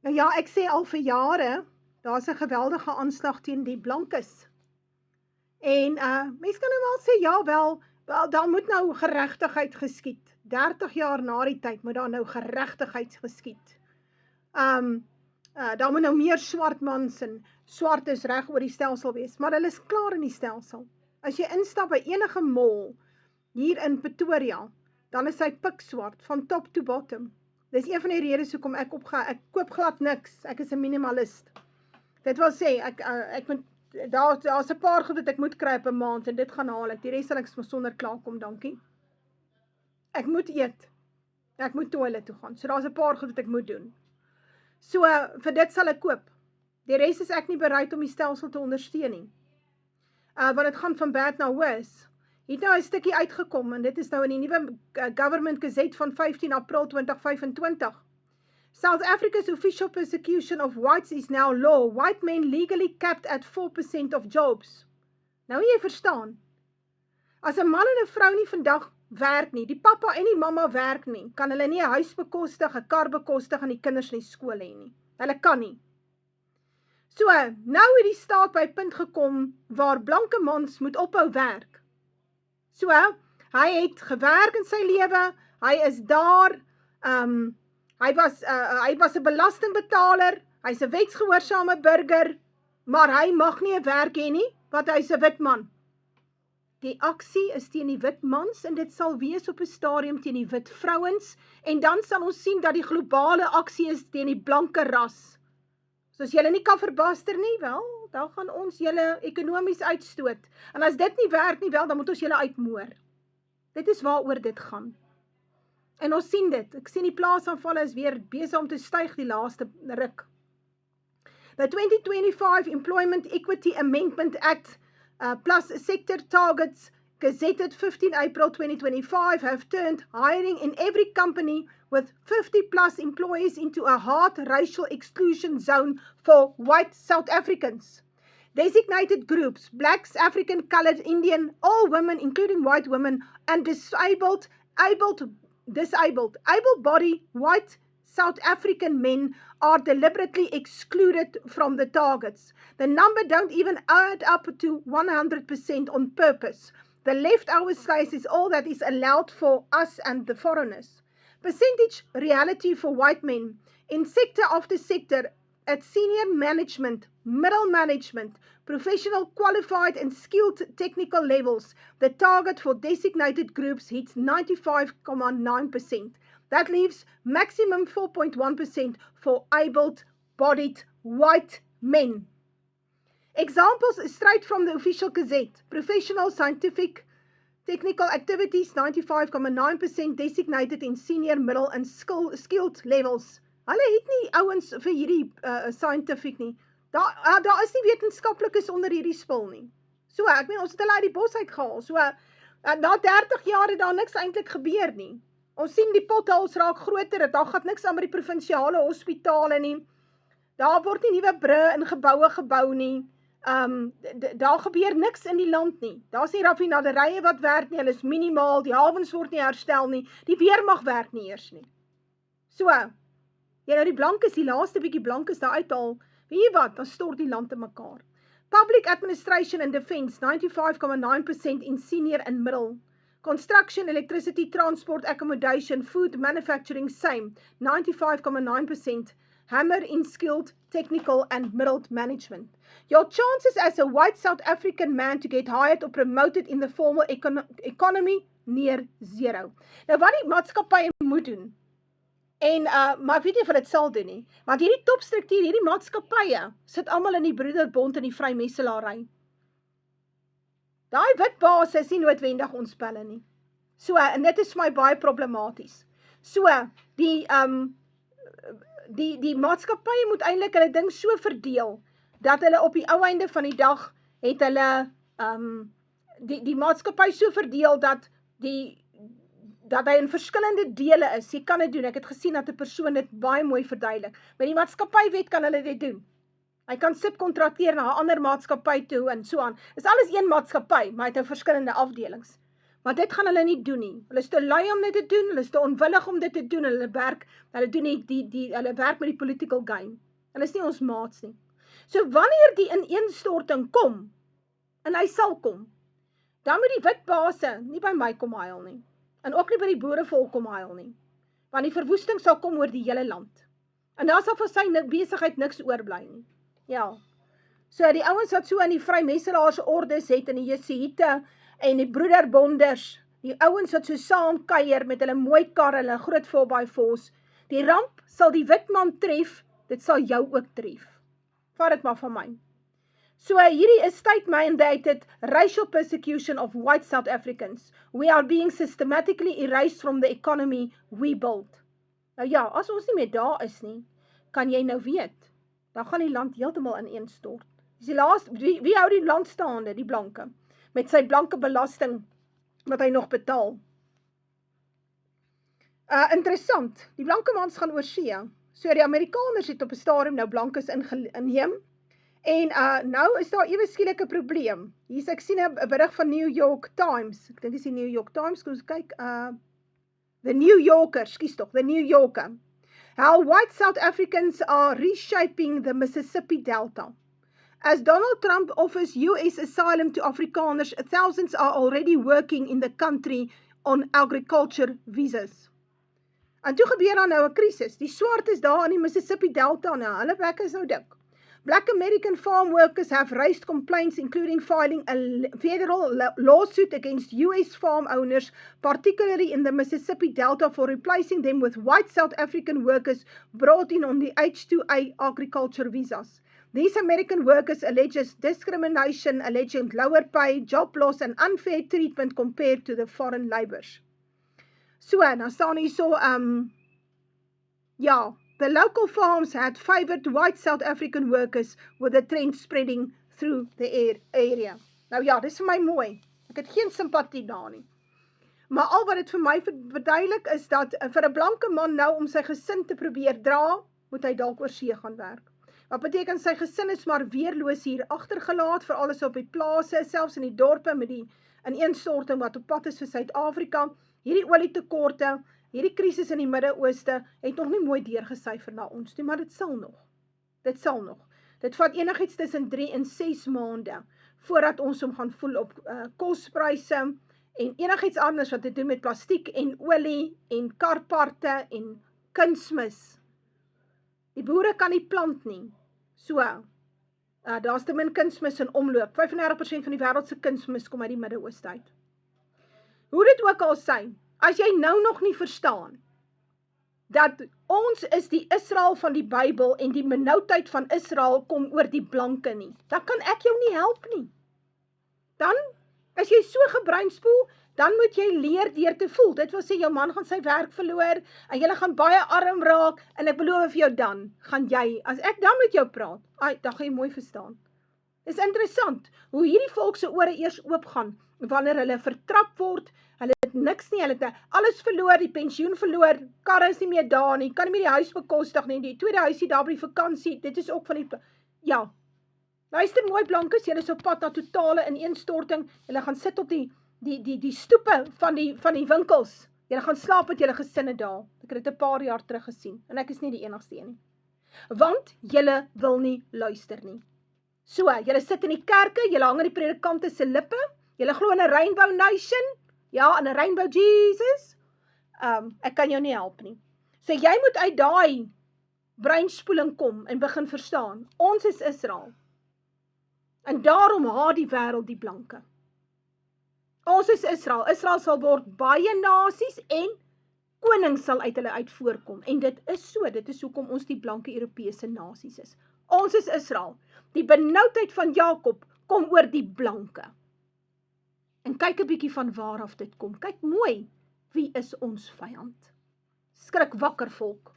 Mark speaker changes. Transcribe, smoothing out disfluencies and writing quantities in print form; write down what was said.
Speaker 1: Nou ja, ek sê al vir jare, daar's 'n geweldige aanslag teen die blankes. En mens kan nou wel sê, ja wel, daar moet nou geregtigheid geskied. 30 jaar na die tyd moet daar nou geregtigheid geskied. Daar moet nou meer swart mans en swart is reg oor die stelsel wees, maar hulle is klaar in die stelsel. As jy instap by enige mall hier in Pretoria, dan is hy pikswart van top to bottom. Dis een van die redes hoekom ek koop glad niks. Ek is 'n minimalist. Dit wil sê ek moet daar's 'n paar goed wat ek moet kry op 'n maand en dit gaan haal ek. Die res sal ek sonder klaarkom, dankie. Ek moet eet. Ek moet toilet toe gaan. So daar's 'n paar goed wat ek moet doen. So vir dit sal ek koop. Die res is ek nie bereid om die stelsel te ondersteun nie. Want dit gaan van bad na worse. Hier het nou 'n stukkie uitgekom en dit is nou in die nuwe Government Gazette van 15 April 2025. South Africa's official persecution of whites is now law. White men legally capped at 4% of jobs. Nou jy verstaan. As 'n man en 'n vrou nie vandag werk nie, die pappa en die mamma werk nie, kan hulle nie 'n huis bekostig, 'n kar bekostig en die kinders nie skool hê nie. Hulle kan nie. So, nou het die staat by 'n punt gekom waar blanke mans moet ophou werk. So, hy het gewerk in sy lewe, hy is daar, hy was 'n belastingbetaler, hy's 'n wetsgehoorsame burger, maar hy mag nie 'n werk hê nie, want hy's 'n wit man. Die aksie is teen die wit mans en dit sal wees op 'n stadium teen die wit vrouens en dan sal ons sien dat die globale aksie is teen die blanke ras. So as julle nie kan verbaster nie, wel, dan gaan ons julle ekonomies uitstoot. En as dit nie werk nie, wel, dan moet ons julle uitmoor. Dit is waaroor dit gaan. En ons sien dit. Ek sien die plaasaanvalle is weer besig om te styg die laaste ruk. The 2025 Employment Equity Amendment Act plus sector targets gazetted 15 April 2025 have turned hiring in every company with 50 plus employees into a hard racial exclusion zone for white South Africans. Designated groups, blacks, African, colored, Indian, all women, including white women, and able-bodied white South African men are deliberately excluded from the targets. The number don't even add up to 100% on purpose. The leftover slice is all that is allowed for us and the foreigners. Percentage reality for white men in sector after sector at senior management, middle management, professional qualified and skilled technical levels, the target for designated groups hits 95.9%. That leaves maximum 4.1% for able-bodied white men. Examples straight from the official gazette. Professional, scientific, technical activities, 95.9% designated in senior, middle and skilled levels. Hulle het nie ouens vir hierdie scientific nie. Daar is nie wetenskaplikes onder hierdie spul nie. So, ek meen, ons het hulle uit die bos uitgehaal. So, na 30 jaar het daar niks eintlik gebeur nie. Ons sien die potholes raak groter, daar gaan niks aan met die provinsiale hospitale nie. Daar word nie nuwe brûe en geboue gebou nie. Daar gebeur niks in die land nie. Daar's nie raffinaderye wat werk nie, hulle is minimaal, die hawens word nie herstel nie, die weermag werk nie eers nie. So, jy nou die blankes, die laaste bietjie blankes daar uithaal, weet jy wat, dan stort die land in mekaar. Public Administration and Defence, 95.9% in senior and middle. Construction, electricity, transport, accommodation, food, manufacturing, same, 95.9%. Hammer in skilled, technical and middle management. Your chances as a white South African man to get hired or promoted in the formal economy, near zero. Nou wat die maatskappye moet doen, en maar ek weet nie of dit sal doen nie, want hierdie topstruktuur, hierdie maatskappye, sit almal in die broederbond in die vrymeselaarry. Daai wit baas is nie noodwendig ons pelle nie. So, en dit is vir my baie problematies. So, die maatskappye moet eintlik hulle ding so verdeel, dat hulle op die ou einde van die dag, het hulle, die maatskappy so verdeel, dat hy in verskillende dele is. Jy kan dit doen, ek het gesien dat 'n persoon dit baie mooi verduidelik. Met die maatskappywet kan hulle dit doen. Hy kan subkontrakteer na 'n ander maatskappy toe en so aan. Is alles een maatskappy, maar hy het nou verskillende afdelings. Maar dit gaan hulle nie doen nie. Hulle is te lui om dit te doen, hulle is te onwillig om dit te doen, hulle doen hulle werk met die political game. Hulle is nie ons maats nie. So wanneer die ineenstorting kom, en hy sal kom, dan moet die wit base nie by my kom huil nie, en ook nie by die boerevolk kom huil nie, want die verwoesting sal kom oor die hele land. En daar sal vir sy besigheid niks oorbly nie. Ja. So die ouens wat so in die vrymesselaarse ordes het, en die Jesuïte, en die broederbonders, die ouens wat so saam kuier met hulle mooi karre, hulle groot 4x4's, die ramp sal die wit man tref, dit sal jou ook tref. Vat dit maar van my. So hierdie is state-mandated racial persecution of white South Africans. We are being systematically erased from the economy we built. Nou ja, as ons nie meer daar is nie, kan jy nou weet, dan gaan die land heeltemal ineenstort. Wie hou die land staande, die blanke, met sy blanke belasting, wat hy nog betaal. Interessant, die blanke mans gaan oor see, so die Amerikaners het op 'n stadium nou blankes inneem, en nou is daar ewe skielike probleem. Hier ek sien 'n berig van New York Times, ek dink dis die New York Times, kom ons kyk, The New Yorker, The New Yorker. How white South Africans are reshaping the Mississippi Delta. As Donald Trump offers US asylum to Afrikaners, thousands are already working in the country on agriculture visas. En toe gebeur daar nou 'n krisis. Die swart is daar in die Mississippi Delta nou, hulle plek is nou dik. Black American farm workers have raised complaints, including filing a federal lawsuit against US farm owners, particularly in the Mississippi Delta, for replacing them with white South African workers brought in on the H-2A agriculture visas. These American workers allege discrimination, alleging lower pay, job loss, and unfair treatment compared to the foreign labourers. So, nou staan hier so, ja, the local farms had favoured white South African workers with the trend spreading through the area. Nou ja, dis vir my mooi. Ek het geen simpatie daar nie. Maar al wat dit vir my verduidelik is dat vir 'n blanke man nou om sy gesin te probeer dra, moet hy dalk oor see gaan werk. Wat beteken sy gesin is maar weerloos hier agtergelaat, vir alles op die plase, selfs in die dorpe met die ineenstorting wat op pad is vir Suid-Afrika. Hierdie olietekorte, hierdie krisis in die Midde-Ooste het nog nie mooi deurgesyfer na ons toe, maar dit sal nog. Dit sal nog. Dit vat enigiets tussen 3 en 6 maande voordat ons hom gaan voel op kospryse en enigiets anders wat te doen met plastiek en olie en karparte en kunsmis. Die boere kan nie plant nie. So, daar is te min kunsmis in omloop. 35% van die wêreld se kunsmis kom uit die Midde-Ooste uit. Hoe dit ook al sy, as jy nou nog nie verstaan, dat ons is die Israel van die Bybel en die benoudheid van Israel kom oor die blanke nie, dan kan ek jou nie help nie. Dan, as jy so gebreinspoel, dan moet jy leer deur te voel. Dit wil sê, jou man gaan sy werk verloor, en jy gaan baie arm raak, en ek beloof vir jou dan, gaan jy, as ek dan met jou praat, dan gaan jy mooi verstaan. Dis interessant, hoe hierdie volk se ore eers oopgaan, wanneer hulle vertrap word, hulle het niks nie, hulle het alles verloor, die pensioen verloor, karre is nie meer daar nie, kan nie meer die huis bekostig nie, die tweede huisie daar by die vakansie, dit is ook van die, ja, luister mooi blankes, julle is op pad na totale ineenstorting, julle gaan sit op die stoepe van die winkels, julle gaan slaap met julle gesinne daar, ek het dit 'n paar jaar terug gesien, en ek is nie die enigste een nie, want julle wil nie luister nie. So, julle sit in die kerke, julle hang in die predikante se lippe, julle glo in 'n Rainbow Nation, ja, in 'n Rainbow Jesus, ek kan jou nie help nie. So, jy moet uit daai breinspoeling kom en begin verstaan, ons is Israel, en daarom haat die wêreld die blanke. Ons is Israel, Israel sal word baie nasies en koning sal uit hulle uit voorkom, en dit is hoekom ons die blanke Europese nasies is. Ons is Israel, die benoudheid van Jakob kom oor die blanke. En kyk 'n bietjie van waar af dit kom, kyk mooi, wie is ons vyand? Skrik wakker volk.